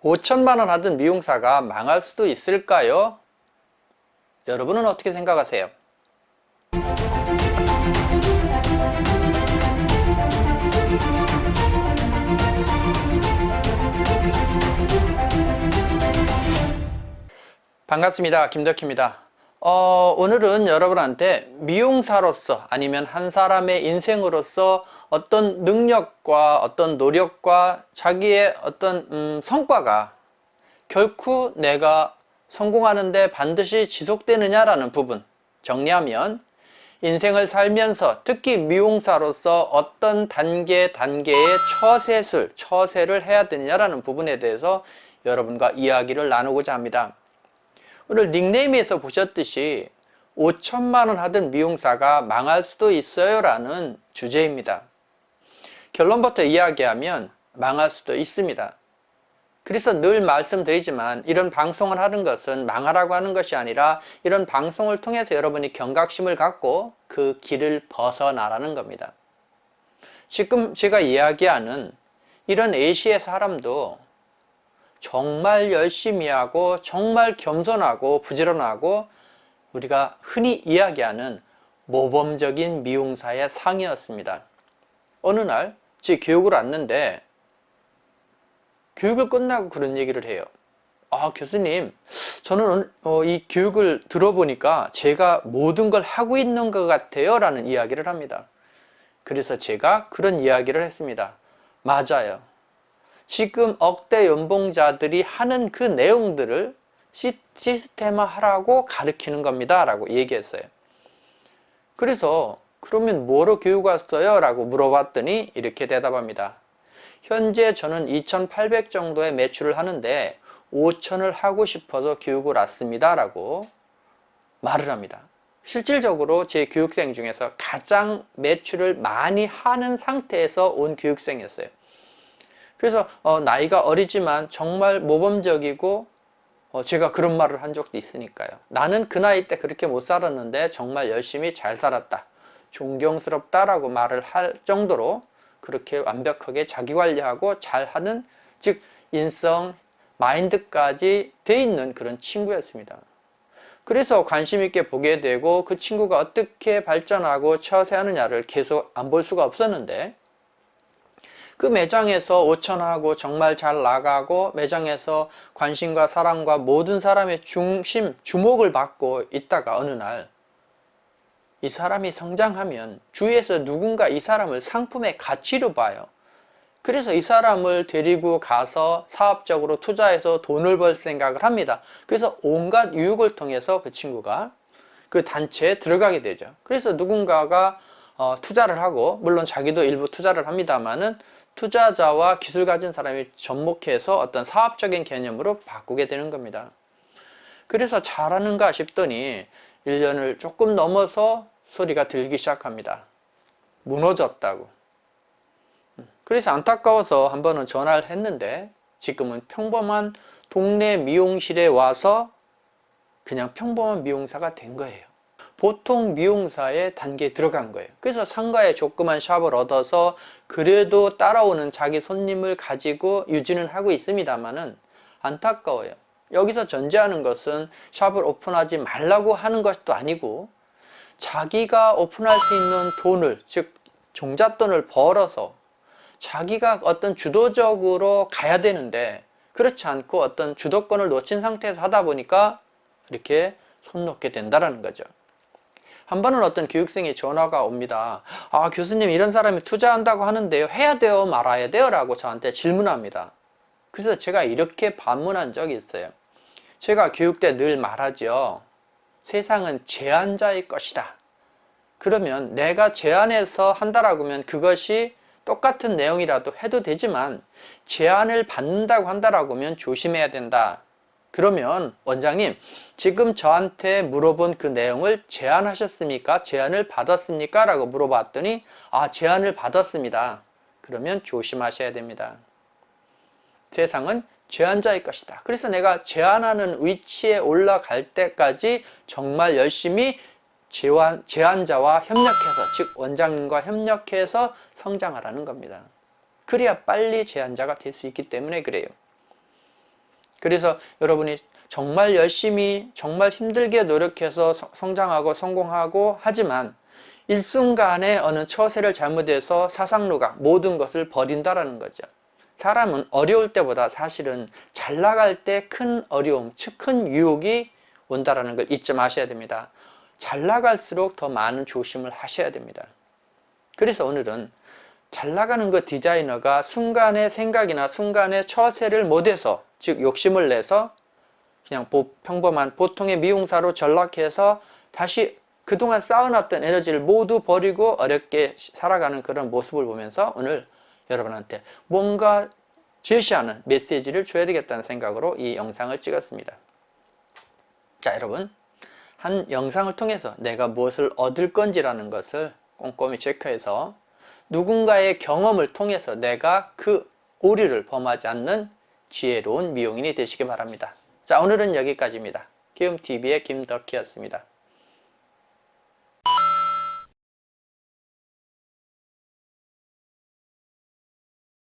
5천만 원 하던 미용사가 망할 수도 있을까요? 여러분은 어떻게 생각하세요? 반갑습니다. 김덕희입니다. 오늘은 여러분한테 미용사로서 아니면 한 사람의 인생으로서 어떤 능력과 어떤 노력과 자기의 어떤 성과가 결코 내가 성공하는데 반드시 지속되느냐라는 부분 정리하면, 인생을 살면서 특히 미용사로서 어떤 단계의 처세를 해야 되느냐라는 부분에 대해서 여러분과 이야기를 나누고자 합니다. 오늘 닉네임에서 보셨듯이 5천만 원 하던 미용사가 망할 수도 있어요 라는 주제입니다. 결론부터 이야기하면 망할 수도 있습니다. 그래서 늘 말씀드리지만, 이런 방송을 하는 것은 망하라고 하는 것이 아니라 이런 방송을 통해서 여러분이 경각심을 갖고 그 길을 벗어나라는 겁니다. 지금 제가 이야기하는 이런 A씨의 사람도 정말 열심히 하고 정말 겸손하고 부지런하고 우리가 흔히 이야기하는 모범적인 미용사의 상이었습니다. 어느 날 제 교육을 왔는데 교육을 끝나고 그런 얘기를 해요. 교수님, 저는 이 교육을 들어보니까 제가 모든 걸 하고 있는 것 같아요 라는 이야기를 합니다. 그래서 제가 그런 이야기를 했습니다. 맞아요. 지금 억대 연봉자들이 하는 그 내용들을 시스템화 하라고 가르치는 겁니다 라고 얘기했어요. 그래서 그러면 뭐로 교육 왔어요? 라고 물어봤더니 이렇게 대답합니다. 현재 저는 2,800 정도의 매출을 하는데 5천을 하고 싶어서 교육을 왔습니다 라고 말을 합니다. 실질적으로 제 교육생 중에서 가장 매출을 많이 하는 상태에서 온 교육생이었어요. 그래서 나이가 어리지만 정말 모범적이고, 제가 그런 말을 한 적도 있으니까요. 나는 그 나이 때 그렇게 못 살았는데 정말 열심히 잘 살았다, 존경스럽다라고 말을 할 정도로 그렇게 완벽하게 자기관리하고 잘하는, 즉 인성, 마인드까지 돼 있는 그런 친구였습니다. 그래서 관심 있게 보게 되고 그 친구가 어떻게 발전하고 처세하느냐를 계속 안 볼 수가 없었는데, 그 매장에서 5천하고 정말 잘 나가고 매장에서 관심과 사랑과 모든 사람의 주목을 받고 있다가 어느 날 이 사람이 성장하면 주위에서 누군가 이 사람을 상품의 가치로 봐요. 그래서 이 사람을 데리고 가서 사업적으로 투자해서 돈을 벌 생각을 합니다. 그래서 온갖 유혹을 통해서 그 친구가 그 단체에 들어가게 되죠. 그래서 누군가가 투자를 하고, 물론 자기도 일부 투자를 합니다만은 투자자와 기술 가진 사람이 접목해서 어떤 사업적인 개념으로 바꾸게 되는 겁니다. 그래서 잘하는가 싶더니 1년을 조금 넘어서 소리가 들기 시작합니다. 무너졌다고. 그래서 안타까워서 한 번은 전화를 했는데 지금은 평범한 동네 미용실에 와서 그냥 평범한 미용사가 된 거예요. 보통 미용사의 단계에 들어간 거예요. 그래서 상가에 조그만 샵을 얻어서 그래도 따라오는 자기 손님을 가지고 유지는 하고 있습니다만은 안타까워요. 여기서 전제하는 것은 샵을 오픈하지 말라고 하는 것도 아니고, 자기가 오픈할 수 있는 돈을, 즉 종잣돈을 벌어서 자기가 어떤 주도적으로 가야 되는데 그렇지 않고 어떤 주도권을 놓친 상태에서 하다 보니까 이렇게 손 놓게 된다는 거죠. 한 번은 어떤 교육생이 전화가 옵니다. 교수님, 이런 사람이 투자한다고 하는데요, 해야 돼요 말아야 돼요 라고 저한테 질문합니다. 그래서 제가 이렇게 반문한 적이 있어요. 제가 교육 때 늘 말하죠. 세상은 제한자의 것이다. 그러면 내가 제안해서 한다라고 하면 그것이 똑같은 내용이라도 해도 되지만, 제안을 받는다고 한다라고 하면 조심해야 된다. 그러면 원장님, 지금 저한테 물어본 그 내용을 제안하셨습니까? 제안을 받았습니까? 라고 물어봤더니 제안을 받았습니다. 그러면 조심하셔야 됩니다. 세상은 제한자의 것이다. 그래서 내가 제안하는 위치에 올라갈 때까지 정말 열심히 제안자와 협력해서, 즉 원장님과 협력해서 성장하라는 겁니다. 그래야 빨리 제안자가 될 수 있기 때문에 그래요. 그래서 여러분이 정말 열심히 정말 힘들게 노력해서 성장하고 성공하고 하지만 일순간에 어느 처세를 잘못해서 사상루가 모든 것을 버린다라는 거죠. 사람은 어려울 때보다 사실은 잘 나갈 때 큰 어려움, 큰 유혹이 온다라는 걸 잊지 마셔야 됩니다. 잘 나갈수록 더 많은 조심을 하셔야 됩니다. 그래서 오늘은 잘 나가는 그 디자이너가 순간의 생각이나 순간의 처세를 못해서, 즉 욕심을 내서 그냥 평범한 보통의 미용사로 전락해서 다시 그동안 쌓아놨던 에너지를 모두 버리고 어렵게 살아가는 그런 모습을 보면서 오늘 여러분한테 뭔가 제시하는 메시지를 줘야 되겠다는 생각으로 이 영상을 찍었습니다. 자, 여러분, 한 영상을 통해서 내가 무엇을 얻을 건지라는 것을 꼼꼼히 체크해서 누군가의 경험을 통해서 내가 그 오류를 범하지 않는 지혜로운 미용인이 되시기 바랍니다. 자, 오늘은 여기까지입니다. 키움TV의 김덕희였습니다.